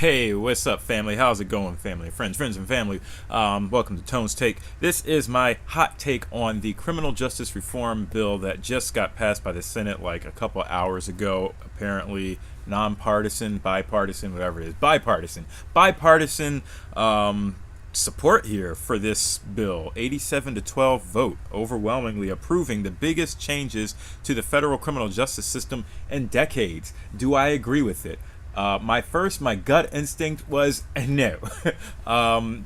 Hey, what's up, family? How's it going, family? Friends, and family. Welcome to Tone's Take. This is my hot take on the criminal justice reform bill that just got passed by the Senate like a couple hours ago. Apparently, nonpartisan, bipartisan, whatever it is, bipartisan support here for this bill. 87 to 12 vote, overwhelmingly approving the biggest changes to the federal criminal justice system in decades. Do I agree with it? My gut instinct was no,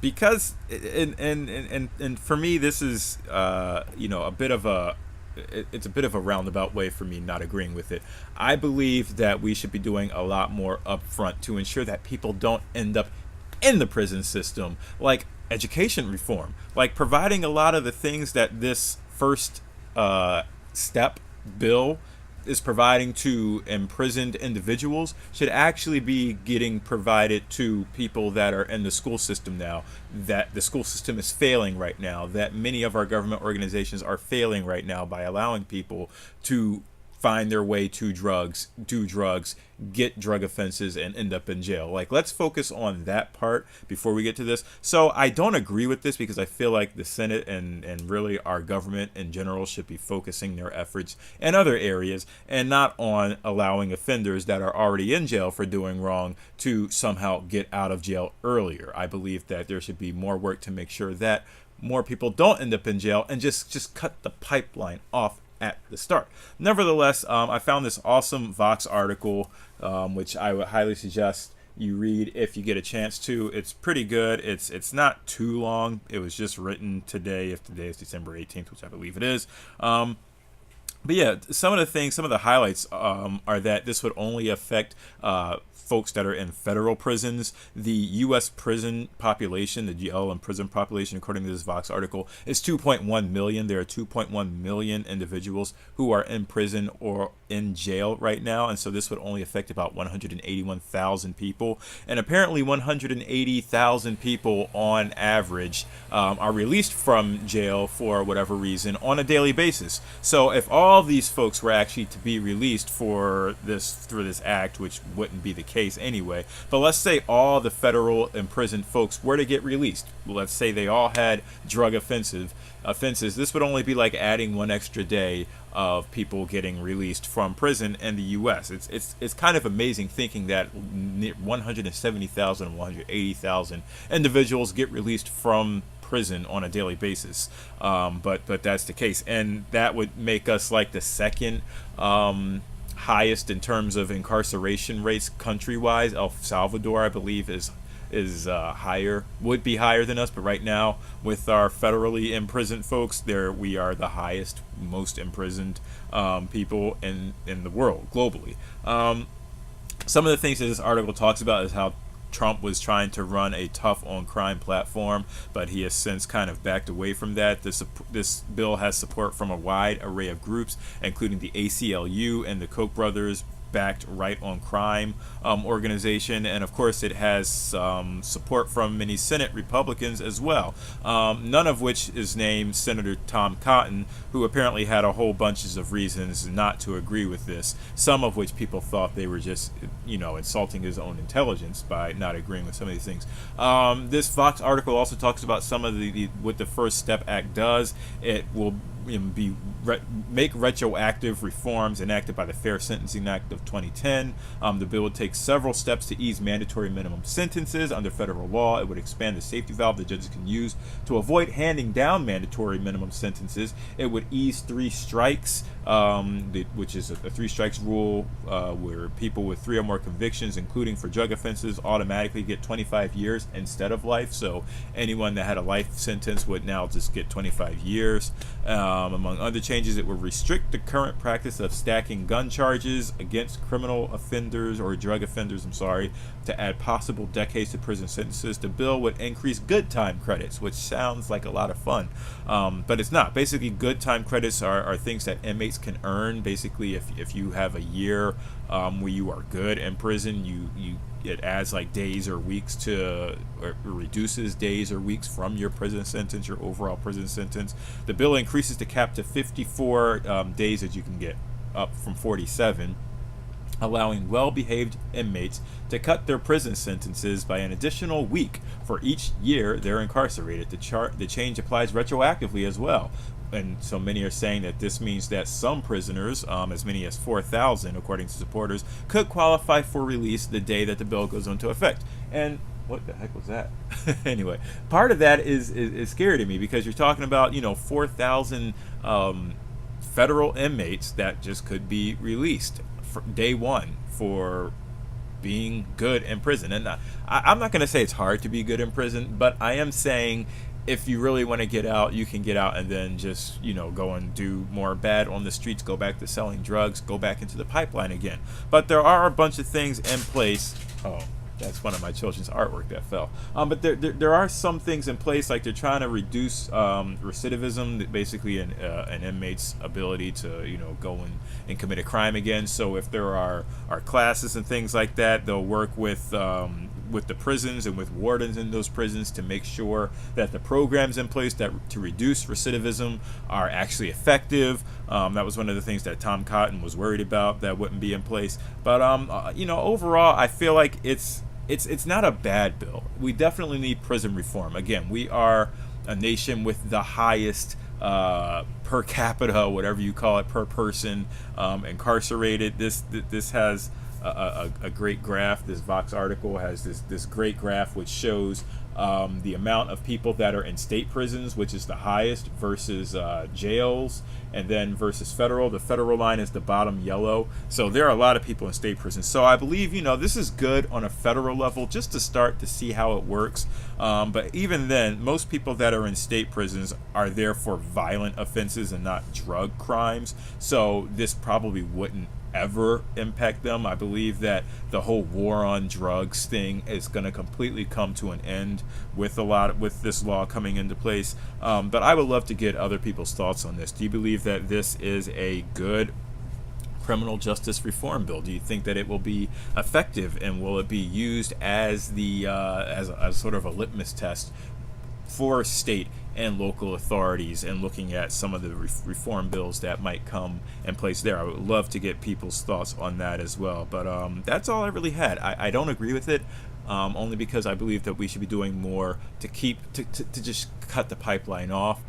because and for me this is a bit of it's a bit of a roundabout way for me not agreeing with it. I believe that we should be doing a lot more upfront to ensure that people don't end up in the prison system, like education reform, like providing a lot of the things that this first step bill is providing to imprisoned individuals should actually be getting provided to people that are in the school system now, that the school system is failing right now, that many of our government organizations are failing right now by allowing people to find their way to drugs, do drugs, get drug offenses, and end up in jail. Like, let's focus on that part before we get to this. So I don't agree with this because I feel like the Senate and really our government in general should be focusing their efforts in other areas and not on allowing offenders that are already in jail for doing wrong to somehow get out of jail earlier. I believe that there should be more work to make sure that more people don't end up in jail and just cut the pipeline off at the start. Nevertheless, I found this awesome Vox article, which I would highly suggest you read if you get a chance to. It's pretty good. It's not too long. It was just written today, if today is December 18th, which I believe it is. But yeah, some of the highlights are that this would only affect folks that are in federal prisons. The U.S. prison population, the jail and prison population, according to this Vox article, is 2.1 million. There are 2.1 million individuals who are in prison or in jail right now, and so this would only affect about 181,000 people. And apparently 180,000 people on average are released from jail for whatever reason on a daily basis. So if all these folks were actually to be released for this through this act, which wouldn't be the case anyway, but let's say all the federal imprisoned folks were to get released. Let's say they all had drug offenses. This would only be like adding one extra day of people getting released from prison in the U.S. It's kind of amazing thinking that 170,000 and 180,000 individuals get released from prison on a daily basis, but that's the case, and that would make us like the second highest in terms of incarceration rates country-wise. El Salvador, I believe, is higher, would be higher than us, but right now with our federally imprisoned folks, there we are the highest, most imprisoned people in the world globally. Some of the things that this article talks about is how Trump was trying to run a tough on crime platform, but he has since kind of backed away from that. This bill has support from a wide array of groups, including the ACLU and the Koch brothers backed Right on Crime organization, and of course it has support from many Senate Republicans as well, none of which is named Senator Tom Cotton, who apparently had a whole bunches of reasons not to agree with this, some of which people thought they were just insulting his own intelligence by not agreeing with some of these things. This Vox article also talks about some of what the First Step Act does. It will make retroactive reforms enacted by the Fair Sentencing Act of 2010. The bill would take several steps to ease mandatory minimum sentences under federal law. It would expand the safety valve that judges can use to avoid handing down mandatory minimum sentences. It would ease three strikes, which is a three strikes rule where people with three or more convictions, including for drug offenses, automatically get 25 years instead of life. So anyone that had a life sentence would now just get 25 years. Among other changes, it would restrict the current practice of stacking gun charges against criminal offenders or drug offenders, to add possible decades to prison sentences. The bill would increase good time credits, which sounds like a lot of fun, but it's not. Basically, good time credits are things that inmates can earn. Basically, if you have a year where you are good in prison, it adds like days or weeks or reduces days or weeks from your prison sentence, your overall prison sentence. The bill increases the cap to 54 days that you can get, up from 47. allowing well-behaved inmates to cut their prison sentences by an additional week for each year they're incarcerated. The change applies retroactively as well. And so many are saying that this means that some prisoners, as many as 4,000, according to supporters, could qualify for release the day that the bill goes into effect. And what the heck was that? Anyway, part of that is scary to me, because you're talking about 4,000 federal inmates that just could be released for day one for being good in prison. And I'm not going to say it's hard to be good in prison, but I am saying if you really want to get out, you can get out and then just, go and do more bad on the streets, go back to selling drugs, go back into the pipeline again. But there are a bunch of things in place. Oh, that's one of my children's artwork that fell. But there are some things in place, like they're trying to reduce recidivism, basically an inmate's ability to go and commit a crime again. So if there are classes and things like that, they'll work with the prisons and with wardens in those prisons to make sure that the programs in place to reduce recidivism are actually effective. That was one of the things that Tom Cotton was worried about, that wouldn't be in place. But overall, I feel like it's not a bad bill. We definitely need prison reform. Again, we are a nation with the highest per capita, whatever you call it, per person incarcerated. This has a great graph. This Vox article has this great graph which shows the amount of people that are in state prisons, which is the highest, versus jails, and then versus federal. The federal line is the bottom yellow. So there are a lot of people in state prisons. So I believe this is good on a federal level, just to start to see how it works. But even then, most people that are in state prisons are there for violent offenses and not drug crimes. So this probably wouldn't ever impact them. I believe that the whole war on drugs thing is going to completely come to an end with this law coming into place. But I would love to get other people's thoughts on this. Do you believe that this is a good criminal justice reform bill? Do you think that it will be effective, and will it be used as as sort of a litmus test for state and local authorities, and looking at some of the reform bills that might come in place there? I would love to get people's thoughts on that as well. But that's all I really had. I don't agree with it, only because I believe that we should be doing more to just cut the pipeline off.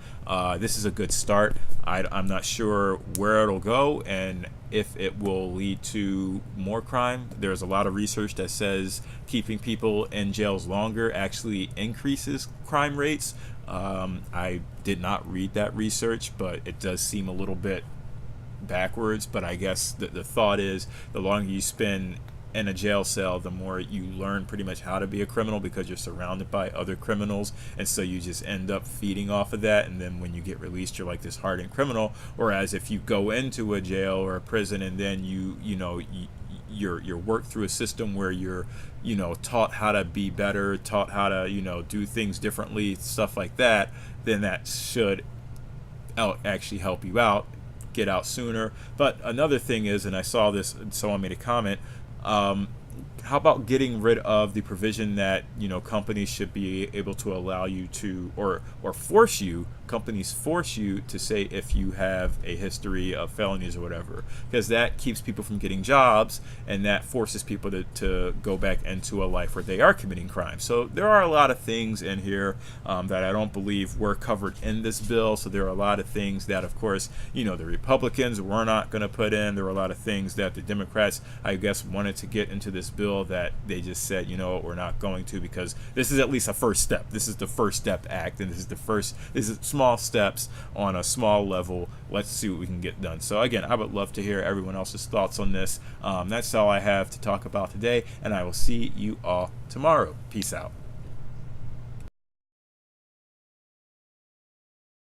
This is a good start. I'm not sure where it'll go and if it will lead to more crime. There's a lot of research that says keeping people in jails longer actually increases crime rates. I did not read that research, but it does seem a little bit backwards. But I guess the thought is, the longer you spend in a jail cell, the more you learn pretty much how to be a criminal, because you're surrounded by other criminals, and so you just end up feeding off of that. And then when you get released, you're like this hardened criminal. Whereas if you go into a jail or a prison and then you're worked through a system where you're taught how to be better, taught how to do things differently, stuff like that, then that should actually help you out, get out sooner. But another thing is, and I saw this, someone made a comment, how about getting rid of the provision that companies should be able to allow you to, or force you, companies force you to say if you have a history of felonies or whatever, because that keeps people from getting jobs, and that forces people to go back into a life where they are committing crime. So there are a lot of things in here that I don't believe were covered in this bill. So there are a lot of things that, of course, the Republicans were not going to put in. There were a lot of things that the Democrats, I guess, wanted to get into this bill that they just said, we're not going to, because this is at least a first step. This is the First Step Act, and this is small steps on a small level. Let's see what we can get done. So again, I would love to hear everyone else's thoughts on this. That's all I have to talk about today, and I will see you all tomorrow. Peace out.